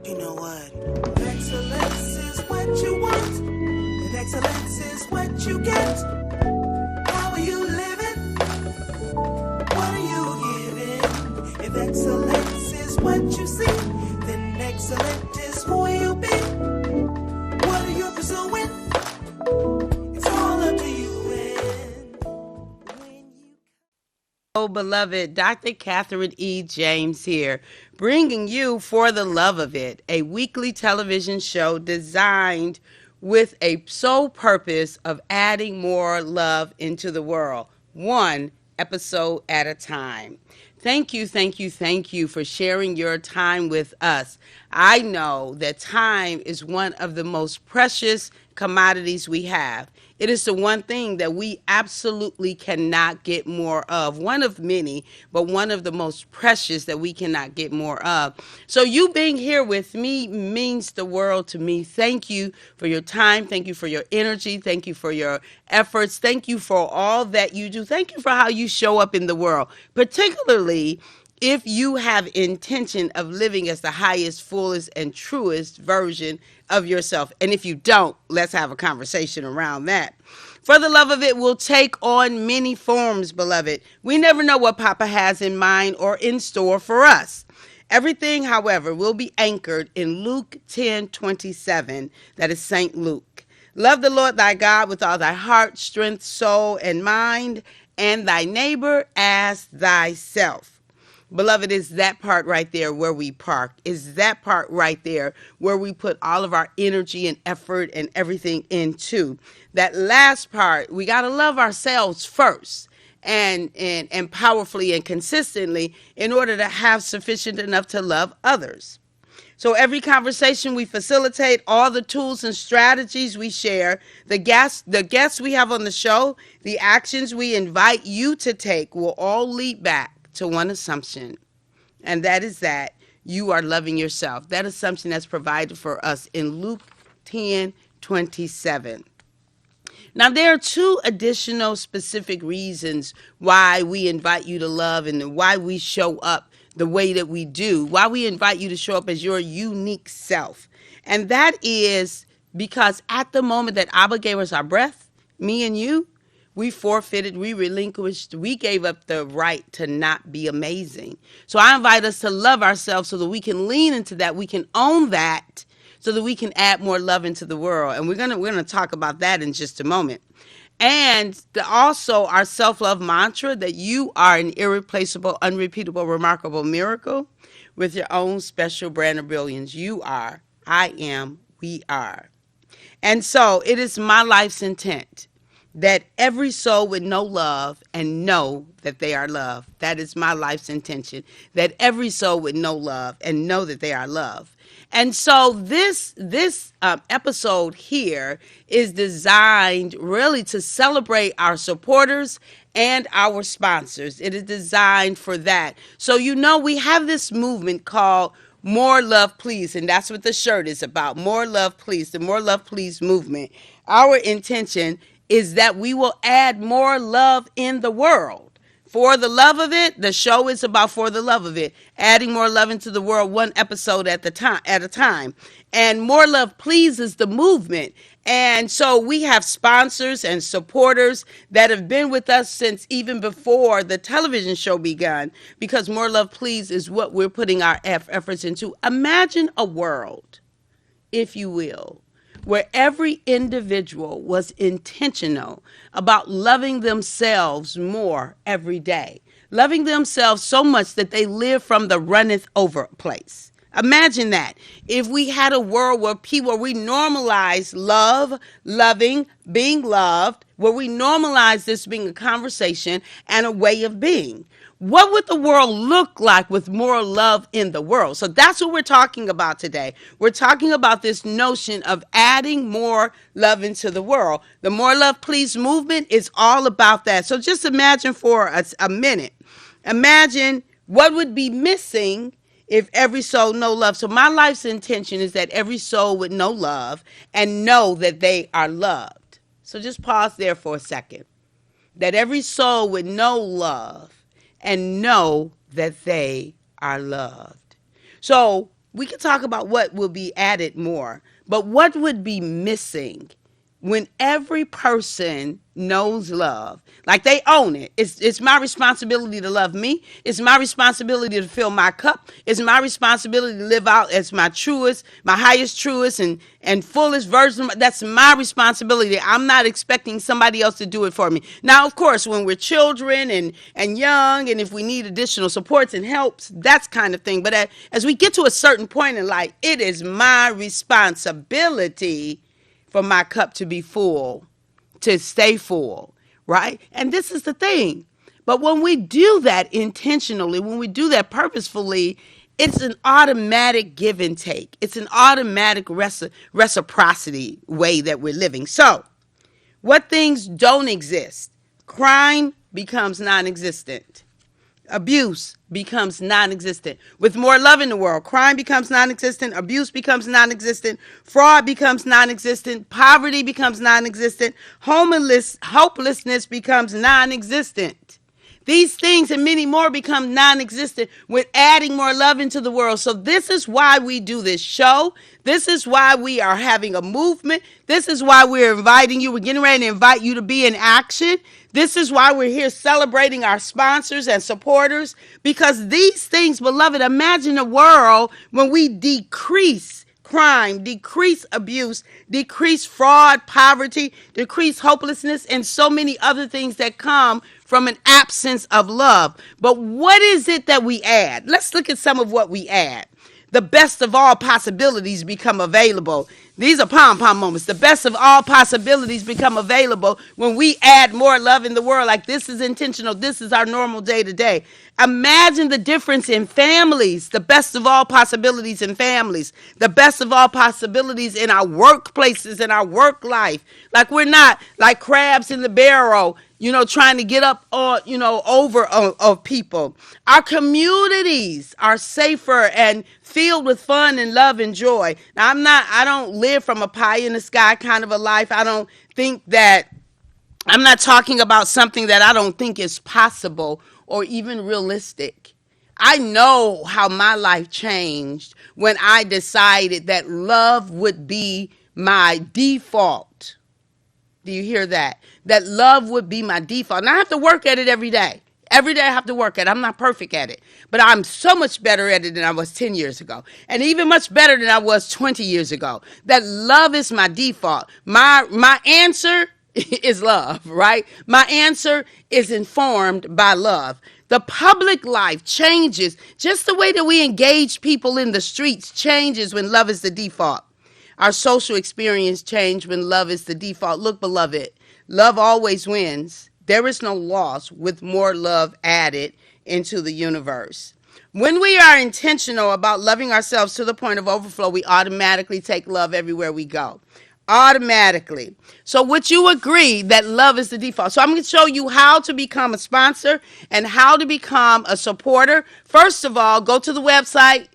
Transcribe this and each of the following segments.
You know what? Excellence is what you want, and excellence is what you get. How are you living? What are you giving? If excellence is what you see, then excellent is who you be. What are you pursuing? It's all up to you. Oh, beloved, Dr. Catherine E. James here, bringing you For the Love of It, a weekly television show designed with a sole purpose of adding more love into the world, one episode at a time. Thank you, thank you, thank you for sharing your time with us. I know that time is one of the most precious commodities we have. It is the one thing that we absolutely cannot get more of. One of many, but one of the most precious that we cannot get more of. So you being here with me means the world to me. Thank you for your time. Thank you for your energy. Thank you for your efforts. Thank you for all that you do. Thank you for how you show up in the world, particularly if you have intention of living as the highest, fullest, and truest version of yourself. And if you don't, let's have a conversation around that. For the Love of It will take on many forms, beloved. We never know what Papa has in mind or in store for us. Everything, however, will be anchored in Luke 10:27. That is St. Luke. Love the Lord thy God with all thy heart, strength, soul, and mind, and thy neighbor as thyself. Beloved, is that part right there where we park. Is that part right there where we put all of our energy and effort and everything into. That last part, we got to love ourselves first and powerfully and consistently in order to have sufficient enough to love others. So every conversation we facilitate, all the tools and strategies we share, the guests we have on the show, the actions we invite you to take will all lead back to one assumption, and that is that you are loving yourself. That assumption that's provided for us in Luke 10:27. Now, there are two additional specific reasons why we invite you to love and why we show up the way that we do, why we invite you to show up as your unique self. And that is because at the moment that Abba gave us our breath, me and you, we forfeited, we relinquished, we gave up the right to not be amazing. So I invite us to love ourselves so that we can lean into that, we can own that, so that we can add more love into the world. And we're gonna talk about that in just a moment. And also our self-love mantra that you are an irreplaceable, unrepeatable, remarkable miracle with your own special brand of brilliance. You are, I am, we are. And so it is my life's intent that every soul would know love and know that they are loved. That is my life's intention, that every soul would know love and know that they are loved. And so this episode here is designed really to celebrate our supporters and our sponsors. It is designed for that. So, we have this movement called More Love Please, and that's what the shirt is about. More Love Please, the More Love Please movement. Our intention is that we will add more love in the world. For the love of it, the show is about for the love of it, adding more love into the world one episode at a time. And More Love Please is the movement. And so we have sponsors and supporters that have been with us since even before the television show began, because More Love Please is what we're putting our efforts into. Imagine a world, if you will, where every individual was intentional about loving themselves more every day, loving themselves so much that they live from the runneth over place. Imagine that. If we had a world where we normalize love, loving, being loved, where we normalize this being a conversation and a way of being. What would the world look like with more love in the world? So that's what we're talking about today. We're talking about this notion of adding more love into the world. The More Love Please movement is all about that. So just imagine for a minute. Imagine what would be missing if every soul know love. So my life's intention is that every soul would know love and know that they are loved. So just pause there for a second. That every soul would know love and know that they are loved. So We could talk about what will be added more, but what would be missing when every person knows love, like they own it. It's my responsibility to love me. It's my responsibility to fill my cup. It's my responsibility to live out as my truest, my highest, truest, and fullest version. That's my responsibility. I'm not expecting somebody else to do it for me. Now, of course, when we're children and young, and if we need additional supports and helps, that's kind of thing. But as we get to a certain point in life, it is my responsibility for my cup to be full, to stay full, right? And this is the thing. But when we do that intentionally, when we do that purposefully, it's an automatic give and take. It's an automatic reciprocity way that we're living. So, what things don't exist? Crime becomes non-existent. Abuse becomes non-existent. With more love in the world, crime becomes non-existent, abuse becomes non-existent, fraud becomes non-existent, poverty becomes non-existent, hopelessness becomes non-existent. These things and many more become non-existent with adding more love into the world. So this is why we do this show. This is why we are having a movement. This is why we're inviting you. We're getting ready to invite you to be in action. This is why we're here celebrating our sponsors and supporters, because these things, beloved, imagine a world when we decrease crime, decrease abuse, decrease fraud, poverty, decrease hopelessness, and so many other things that come from an absence of love. But what is it that we add? Let's look at some of what we add. The best of all possibilities become available. These are pom-pom moments. The best of all possibilities become available when we add more love in the world. Like, this is intentional. This is our normal day to day. Imagine the difference in families. The best of all possibilities in families. The best of all possibilities in our workplaces, in our work life. Like, we're not like crabs in the barrel, trying to get up on, over of people. Our communities are safer and filled with fun and love and joy. Now, I don't live from a pie in the sky kind of a life. I'm not talking about something that I don't think is possible or even realistic. I know how my life changed when I decided that love would be my default. Do you hear that? That love would be my default. And I have to work at it every day. Every day I have to work at it. I'm not perfect at it, but I'm so much better at it than I was 10 years ago, and even much better than I was 20 years ago. That love is my default. My answer is love, right? My answer is informed by love. The public life changes. Just the way that we engage people in the streets changes when love is the default. Our social experience change when love is the default. Look, beloved, love always wins. There is no loss with more love added into the universe. When we are intentional about loving ourselves to the point of overflow, we automatically take love everywhere we go. Automatically. So would you agree that love is the default? So I'm going to show you how to become a sponsor and how to become a supporter. First of all, go to the website,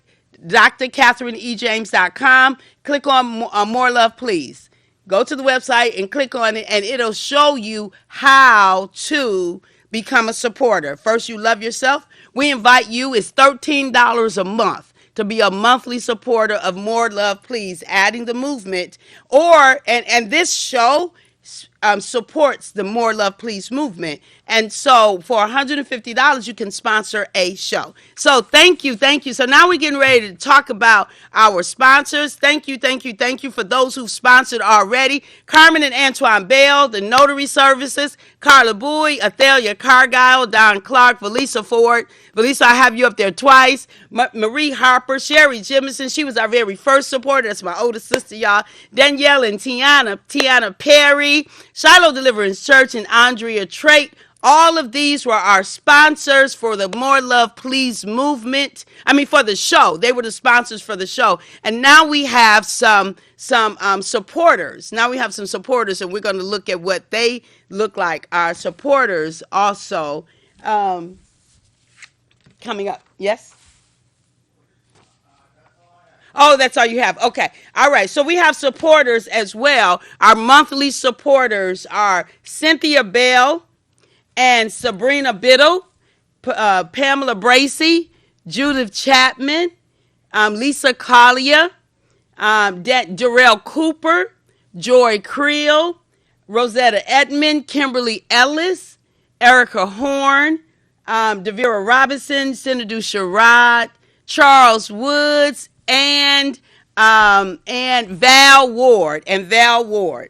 drcatherineejames.com. Click on More Love, Please. Go to the website and click on it, and it'll show you how to become a supporter. First, you love yourself. We invite you. It's $13 a month to be a monthly supporter of More Love, Please, adding the movement. And this show supports the More Love, Please movement. And so for $150, you can sponsor a show. So thank you. So now we're getting ready to talk about our sponsors. Thank you for those who've sponsored already. Carmen and Antoine Bell, the Notary Services, Carla Bowie, Athalia Cargile, Don Clark, Valisa Ford. Valisa, I have you up there twice. Marie Harper, Sherry Jemison, she was our very first supporter. That's my oldest sister, y'all. Danielle and Tiana Perry, Shiloh Deliverance Church, and Andrea Trait. All of these were our sponsors for the More Love, Please movement. For the show. They were the sponsors for the show. And now we have some supporters. Now we have some supporters, and we're going to look at what they look like. Our supporters also coming up. Yes? Oh, that's all you have. Okay. All right. So we have supporters as well. Our monthly supporters are Cynthia Bell and Sabrina Biddle, Pamela Bracy, Judith Chapman, Lisa Collier, Darrell Cooper, Joy Creel, Rosetta Edmond, Kimberly Ellis, Erica Horn, Devera Robinson, Senator Sherrod, Charles Woods, and Val Ward,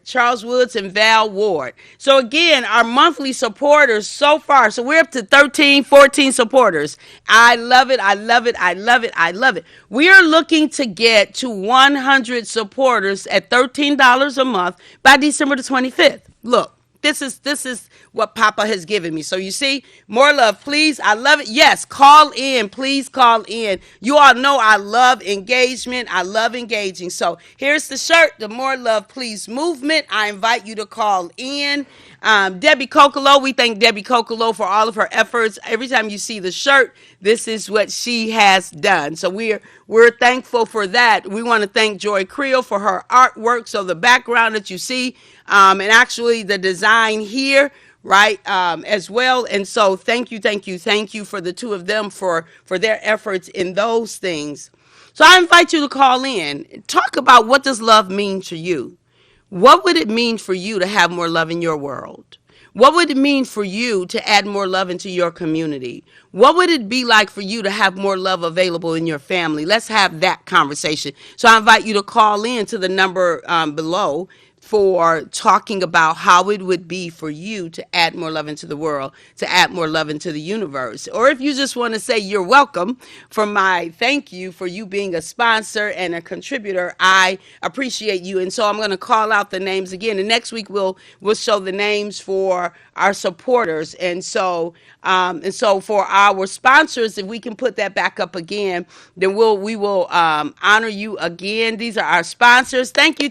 Charles Woods and Val Ward. So again, our monthly supporters so far, so we're up to 13, 14 supporters. I love it. I love it. I love it. I love it. We are looking to get to 100 supporters at $13 a month by December the 25th. Look. This is what Papa has given me. So you see, more love, please. I love it. Yes, call in. Please call in. You all know I love engagement. I love engaging. So here's the shirt, the More Love, Please movement. I invite you to call in. Debbie Kokolo, we thank Debbie Kokolo for all of her efforts. Every time you see the shirt, this is what she has done. So we're thankful for that. We want to thank Joy Creel for her artwork. So the background that you see, and actually the design here, right, as well. And so thank you for the two of them for their efforts in those things. So I invite you to call in. Talk about, what does love mean to you? What would it mean for you to have more love in your world? What would it mean for you to add more love into your community? What would it be like for you to have more love available in your family? Let's have that conversation. So I invite you to call in to the number below for talking about how it would be for you to add more love into the world, to add more love into the universe. Or if you just want to say you're welcome for my thank you for you being a sponsor and a contributor, I appreciate you. And so I'm going to call out the names again. And next week we'll show the names for our supporters. And so for our sponsors, if we can put that back up again, then we will honor you again. These are our sponsors. Thank you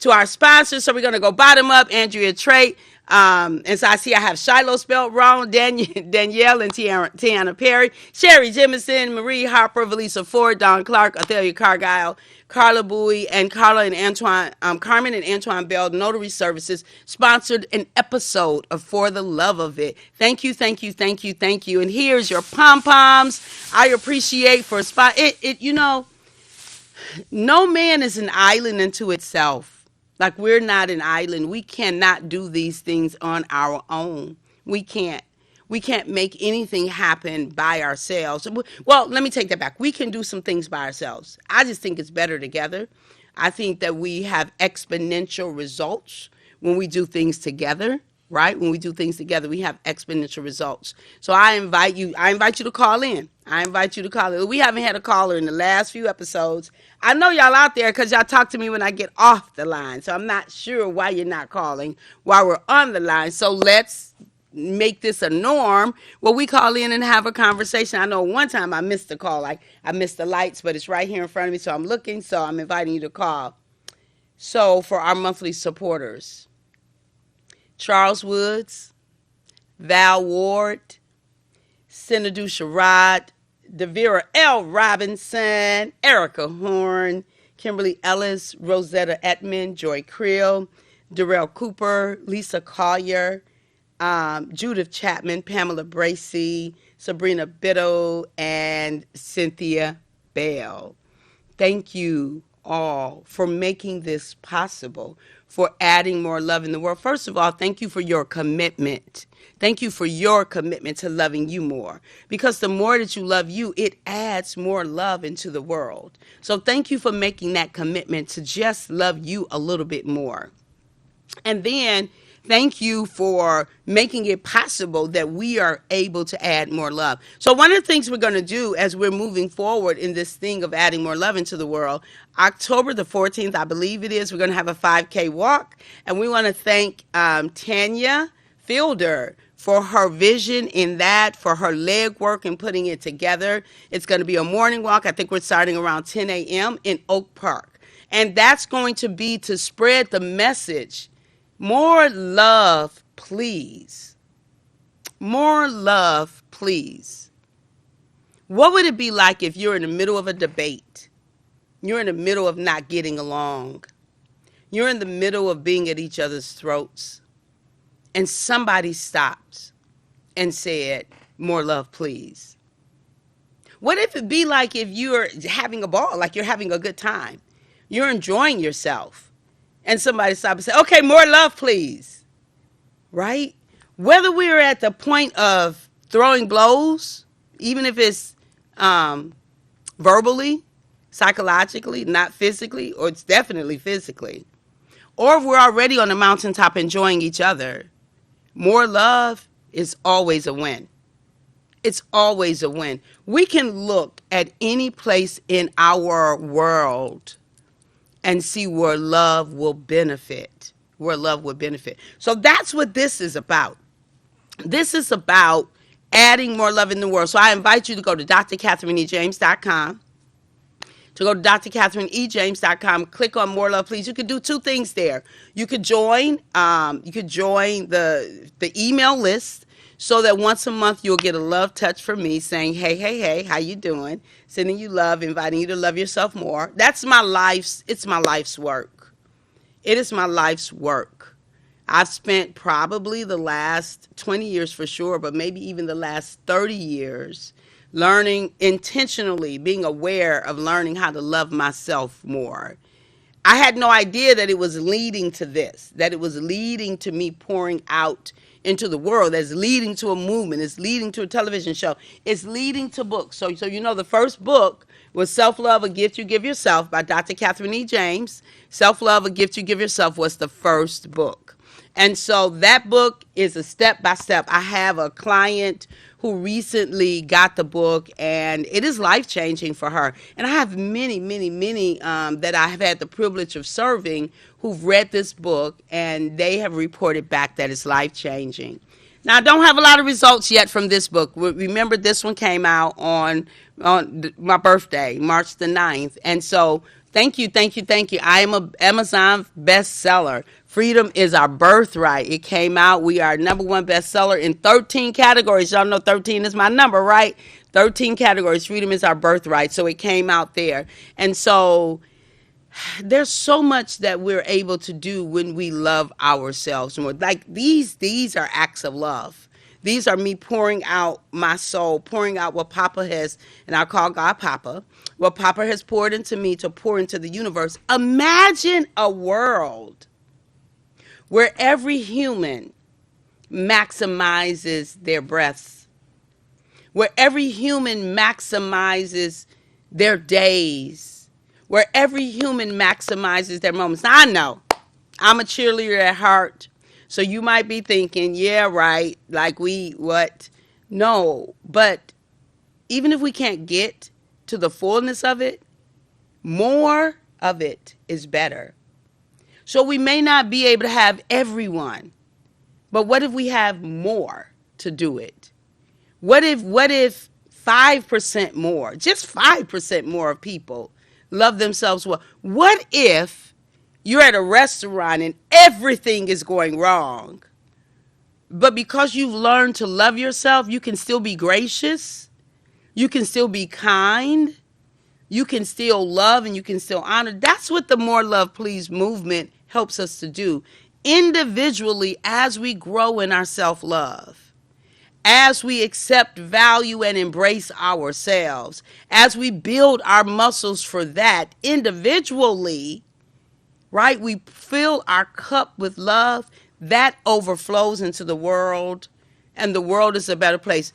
to our sponsors. So we're going to go bottom up. Andrea Trait. And so I see I have Shiloh spelled wrong, Danielle and Tiana Perry, Sherry Jemison, Marie Harper, Valisa Ford, Don Clark, Athalia Cargile, Carla Bowie, and Carmen and Antoine Bell Notary Services sponsored an episode of For the Love of It. Thank you. And here's your pom-poms. I appreciate for no man is an island unto itself. Like, we're not an island. We cannot do these things on our own. We can't make anything happen by ourselves. Well, let me take that back. We can do some things by ourselves. I just think it's better together. I think that we have exponential results when we do things together, right? When we do things together, we have exponential results. So I invite you to call in. We haven't had a caller in the last few episodes. I know y'all out there because y'all talk to me when I get off the line. So I'm not sure why you're not calling while we're on the line. So let's make this a norm where we call in and have a conversation. I know one time I missed the call. I missed the lights, but it's right here in front of me. So I'm looking. So I'm inviting you to call. So for our monthly supporters, Charles Woods, Val Ward, Senator Sherrod, Devera L. Robinson, Erica Horn, Kimberly Ellis, Rosetta Edmond, Joy Creel, Darrell Cooper, Lisa Collier, Judith Chapman, Pamela Bracey, Sabrina Biddle, and Cynthia Bell. Thank you all for making this possible, for adding more love in the world. First of all, thank you for your commitment. Thank you for your commitment to loving you more, because the more that you love you, it adds more love into the world. So thank you for making that commitment to just love you a little bit more. And then thank you for making it possible that we are able to add more love. So one of the things we're going to do as we're moving forward in this thing of adding more love into the world, October the 14th, I believe it is, we're going to have a 5K walk. And we want to thank Tanya Fielder for her vision in that, for her leg work and putting it together. It's going to be a morning walk. I think we're starting around 10 a.m. in Oak Park. And that's going to be to spread the message. More love, please. More love, please. What would it be like if you're in the middle of a debate? You're in the middle of not getting along. You're in the middle of being at each other's throats. And somebody stops and said, more love, please. What if it be like if you're having a ball, like you're having a good time, you're enjoying yourself, and somebody stop and say, okay, more love, please, right? Whether we're at the point of throwing blows, even if it's um, verbally, psychologically, not physically, or it's definitely physically, or if we're already on the mountaintop enjoying each other, more love is always a win. It's always a win. We can look at any place in our world and see where love will benefit, where love will benefit. So that's what this is about. This is about adding more love in the world. So I invite you to go to drcatherineejames.com, to go to drcatherineejames.com, click on More Love, Please. You could do two things there. You could join the email list, so that once a month you'll get a love touch from me saying, hey, how you doing? Sending you love, inviting you to love yourself more. It's my life's work. It is my life's work. I've spent probably the last 20 years for sure, but maybe even the last 30 years learning intentionally, being aware of learning how to love myself more. I had no idea that it was leading to this, that it was leading to me pouring out into the world, that's leading to a movement, it's leading to a television show, it's leading to books. So the first book was Self-Love, A Gift You Give Yourself by Dr. Catherine E. James. Self-Love, A Gift You Give Yourself was the first book. And so that book is a step-by-step. I have a client who recently got the book, and it is life-changing for her. And I have many that I have had the privilege of serving who've read this book, and they have reported back that it's life-changing. Now, I don't have a lot of results yet from this book. Remember, this one came out on my birthday, March the 9th. And so thank you. I am an Amazon bestseller. Freedom is our birthright. It came out. We are #1 bestseller in 13 categories. Y'all know 13 is my number, right? 13 categories. Freedom is our birthright. So it came out there. And so there's so much that we're able to do when we love ourselves more. Like these are acts of love. These are me pouring out my soul, pouring out what Papa has, and I call God Papa, what Papa has poured into me to pour into the universe. Imagine a world where every human maximizes their breaths, where every human maximizes their days, where every human maximizes their moments. Now, I know I'm a cheerleader at heart, so you might be thinking, yeah, right, like what? No, but even if we can't get to the fullness of it, more of it is better. So we may not be able to have everyone, but what if we have more to do it? What if 5% more, just 5% more of people love themselves well? What if you're at a restaurant and everything is going wrong, but because you've learned to love yourself, you can still be gracious, you can still be kind, you can still love, and you can still honor? That's what the More Love Please movement helps us to do individually as we grow in our self-love, as we accept value and embrace ourselves, as we build our muscles for that individually, right? We fill our cup with love that overflows into the world, and the world is a better place.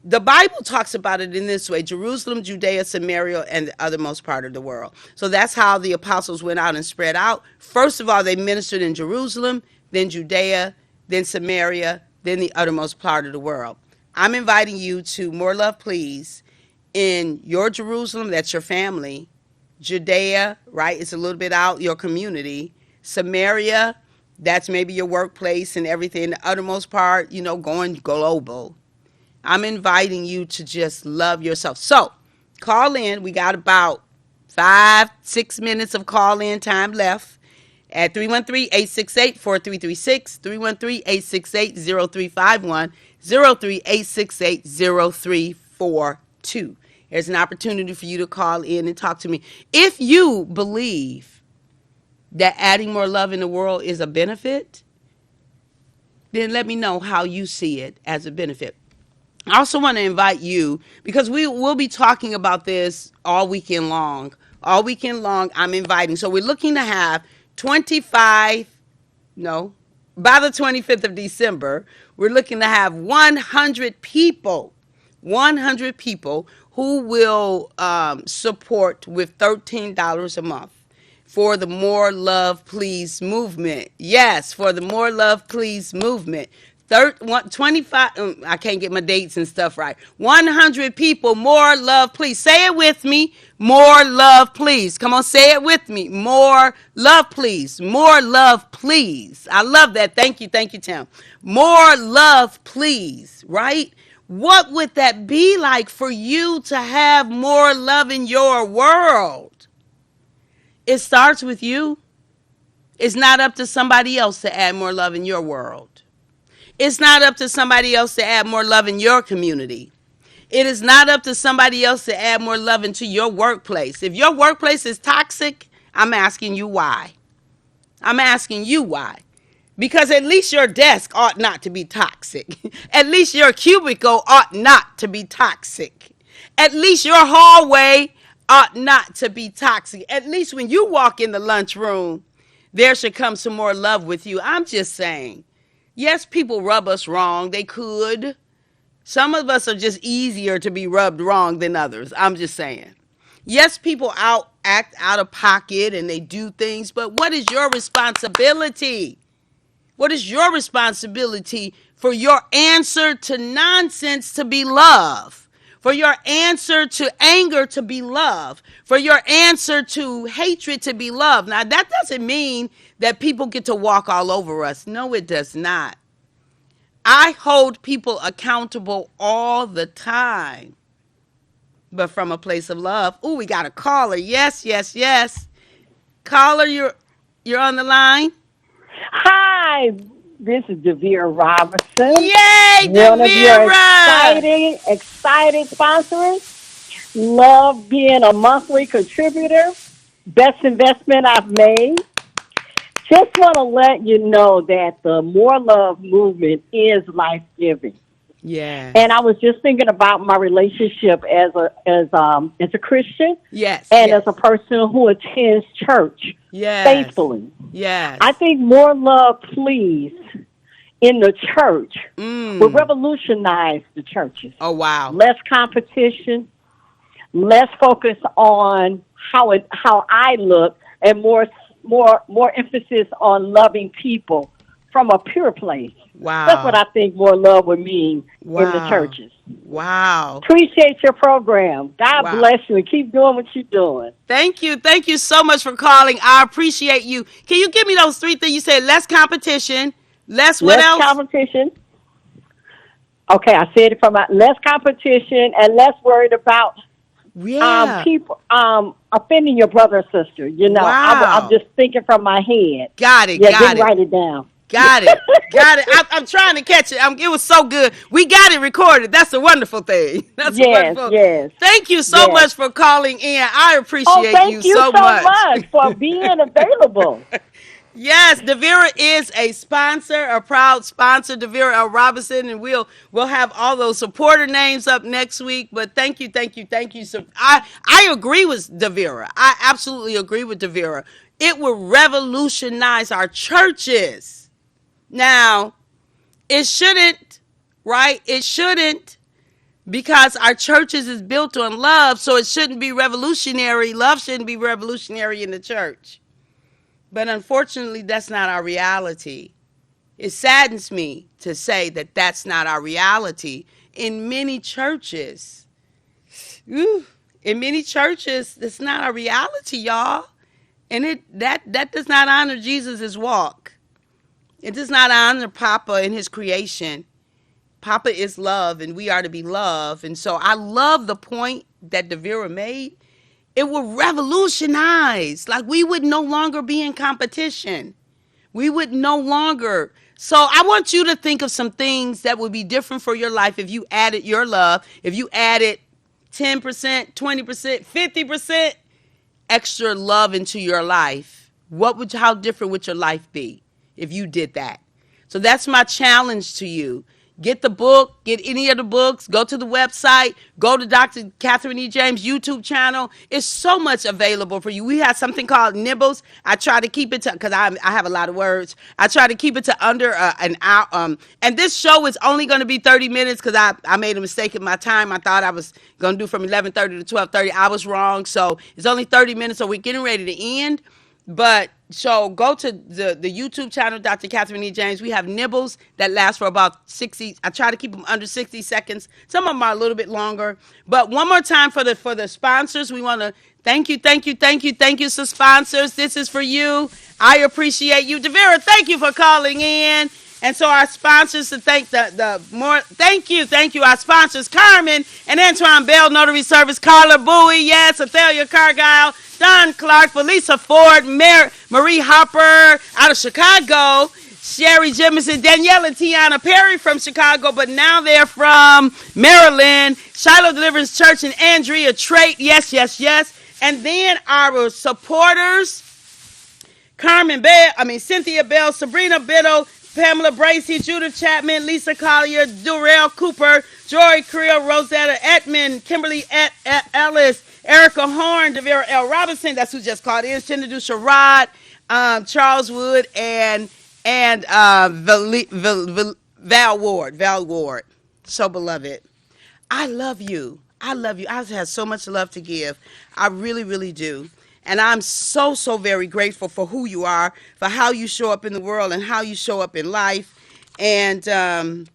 The Bible talks about it in this way: Jerusalem, Judea, Samaria, and the uttermost part of the world. So that's how the apostles went out and spread out. First of all, they ministered in Jerusalem, then Judea, then Samaria, then the uttermost part of the world. I'm inviting you to More Love Please in your Jerusalem, that's your family. Judea, right, it's a little bit out, your community. Samaria, that's maybe your workplace and everything. The uttermost part, going global. I'm inviting you to just love yourself. So call in. We got about 5-6 minutes of call-in time left at 313-868-4336, 313-868-0351, 03-868-0342. There's an opportunity for you to call in and talk to me. If you believe that adding more love in the world is a benefit, then let me know how you see it as a benefit. I also want to invite you because we will be talking about this all weekend long. All weekend long, I'm inviting. So we're looking to have 25, no, by the 25th of December, we're looking to have 100 people who will support with $13 a month for the More Love Please movement. Yes, for the More Love Please movement. 25, I can't get my dates and stuff right. 100 people, more love, please. Say it with me. More love, please. Come on, say it with me. More love, please. More love, please. I love that. Thank you, Tim. More love, please, right? What would that be like for you to have more love in your world? It starts with you. It's not up to somebody else to add more love in your world. It's not up to somebody else to add more love in your community. It is not up to somebody else to add more love into your workplace. If your workplace is toxic, I'm asking you why. I'm asking you why. Because at least your desk ought not to be toxic. At least your cubicle ought not to be toxic. At least your hallway ought not to be toxic. At least when you walk in the lunchroom, there should come some more love with you. I'm just saying. Yes, people rub us wrong. They could. Some of us are just easier to be rubbed wrong than others. I'm just saying. Yes, people act out of pocket and they do things, but what is your responsibility? What is your responsibility for your answer to nonsense to be love? For your answer to anger to be love? For your answer to hatred to be love? Now, that doesn't mean that people get to walk all over us. No, it does not. I hold people accountable all the time, but from a place of love. Ooh, we got a caller. Yes. Caller, you're on the line. Hi, this is Devere Robertson, Yay, one of your Devira! excited sponsors. Love being a monthly contributor. Best investment I've made. Just want to let you know that the More Love movement is life giving. Yeah. And I was just thinking about my relationship as a Christian, Yes. and as a person who attends church faithfully. Yes. I think More Love Please in the church will revolutionize the churches. Oh, wow. Less competition, less focus on how I look, and more emphasis on loving people from a pure place. Wow. That's what I think more love would mean in the churches. Wow. Appreciate your program. God bless you and keep doing what you're doing. Thank you. Thank you so much for calling. I appreciate you. Can you give me those three things? You said less competition, less what else? Less competition. Okay, I said it from less competition and less worried about people offending your brother or sister. You know, I'm just thinking from my head. Got it. Yeah, got didn't it. write it down. Got it. I'm trying to catch it. It was so good. We got it recorded. That's a wonderful thing. That's wonderful. Yes. Thank you so much for calling in. I appreciate you so much for being available. Yes, Devira is a sponsor, a proud sponsor, Devira Robinson, and we'll have all those supporter names up next week. But thank you. So I agree with Devira. I absolutely agree with Devira. It will revolutionize our churches. Now, it shouldn't, right? It shouldn't, because our churches is built on love, so it shouldn't be revolutionary. Love shouldn't be revolutionary in the church. But unfortunately, that's not our reality. It saddens me to say that that's not our reality in many churches. In many churches, it's not our reality, y'all. And that does not honor Jesus' walk. It does not honor Papa and his creation. Papa is love, and we are to be love. And so I love the point that Devira made. It will revolutionize. Like, we would no longer be in competition. We would no longer. So I want you to think of some things that would be different for your life if you added your love, if you added 10%, 20%, 50% extra love into your life. How different would your life be if you did that? So that's my challenge to you. Get the book, get any of the books, go to the website, go to Dr. Catherine E. James YouTube channel. It's so much available for you. We have something called Nibbles. I try to keep it to, because I have a lot of words. I try to keep it to under an hour. And this show is only going to be 30 minutes because I made a mistake in my time. I thought I was going to do from 11:30 to 12:30. I was wrong. So it's only 30 minutes. So we're getting ready to end. But so go to the YouTube channel, Dr. Catherine E. James. We have nibbles that last for about 60. I try to keep them under 60 seconds. Some of them are a little bit longer. But one more time for the sponsors, we want to thank you, so sponsors. This is for you. I appreciate you. Devera, thank you for calling in. And so our sponsors to thank thank you, our sponsors, Carmen and Antoine Bell Notary Service, Carla Bowie, yes, Athalia Cargile, Don Clark, Felisa Ford, Marie Hopper out of Chicago, Sherry Jemison, Danielle and Tiana Perry from Chicago, but now they're from Maryland, Shiloh Deliverance Church and Andrea Trait, yes. And then our supporters, Cynthia Bell, Sabrina Biddle, Pamela Bracey, Judith Chapman, Lisa Collier, Durrell Cooper, Joy Creel, Rosetta Edmond, Kimberly Ellis, Erica Horn, Devera L. Robinson, that's who just called in, Shinadu Sherrod, Charles Wood, and Val Ward. So beloved. I love you. I have so much love to give. I really, really do. And I'm so very grateful for who you are, for how you show up in the world and how you show up in life. And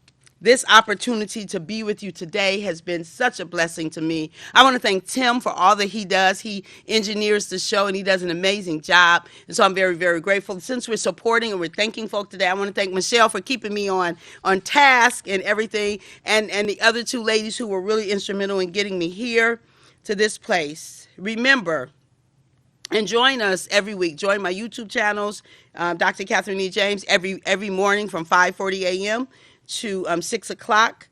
this opportunity to be with you today has been such a blessing to me. I want to thank Tim for all that he does. He engineers the show and he does an amazing job. And so I'm very, very grateful. Since we're supporting and we're thanking folk today, I want to thank Michelle for keeping me on task and everything. And the other two ladies who were really instrumental in getting me here to this place. Remember, and join us every week. Join my YouTube channels, Dr. Catherine E. James, every morning from 5:40 a.m. to 6 o'clock,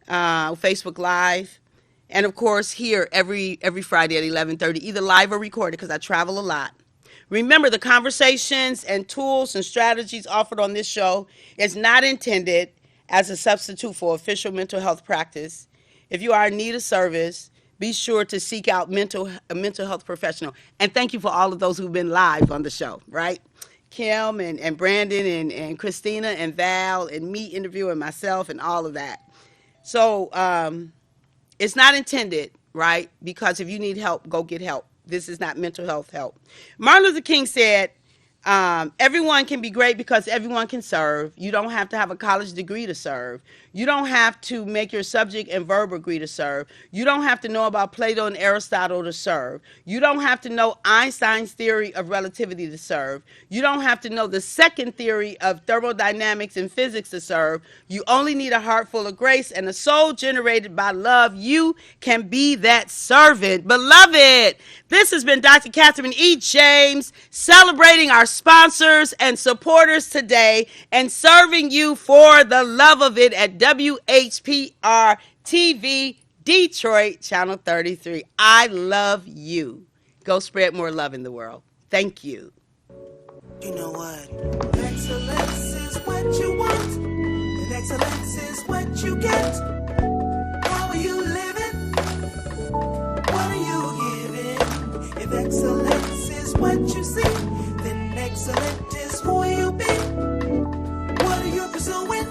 Facebook Live. And, of course, here every Friday at 11:30, either live or recorded because I travel a lot. Remember, the conversations and tools and strategies offered on this show is not intended as a substitute for official mental health practice. If you are in need of service, be sure to seek out a mental health professional. And thank you for all of those who've been live on the show, right? Kim and Brandon and Christina and Val and me interviewing myself and all of that. So it's not intended, right? Because if you need help, go get help. This is not mental health help. Martin Luther King said, everyone can be great because everyone can serve. You don't have to have a college degree to serve. You don't have to make your subject and verb agree to serve. You don't have to know about Plato and Aristotle to serve. You don't have to know Einstein's theory of relativity to serve. You don't have to know the second theory of thermodynamics and physics to serve. You only need a heart full of grace and a soul generated by love. You can be that servant. Beloved, this has been Dr. Catherine E. James celebrating our sponsors and supporters today and serving you for the love of it at WHPR TV Detroit Channel 33. I love you. Go spread more love in the world. Thank you. You know what? Excellence is what you want, and excellence is what you get. How are you living? What are you giving? If excellence is what you see, then excellent is who you be. What are you pursuing?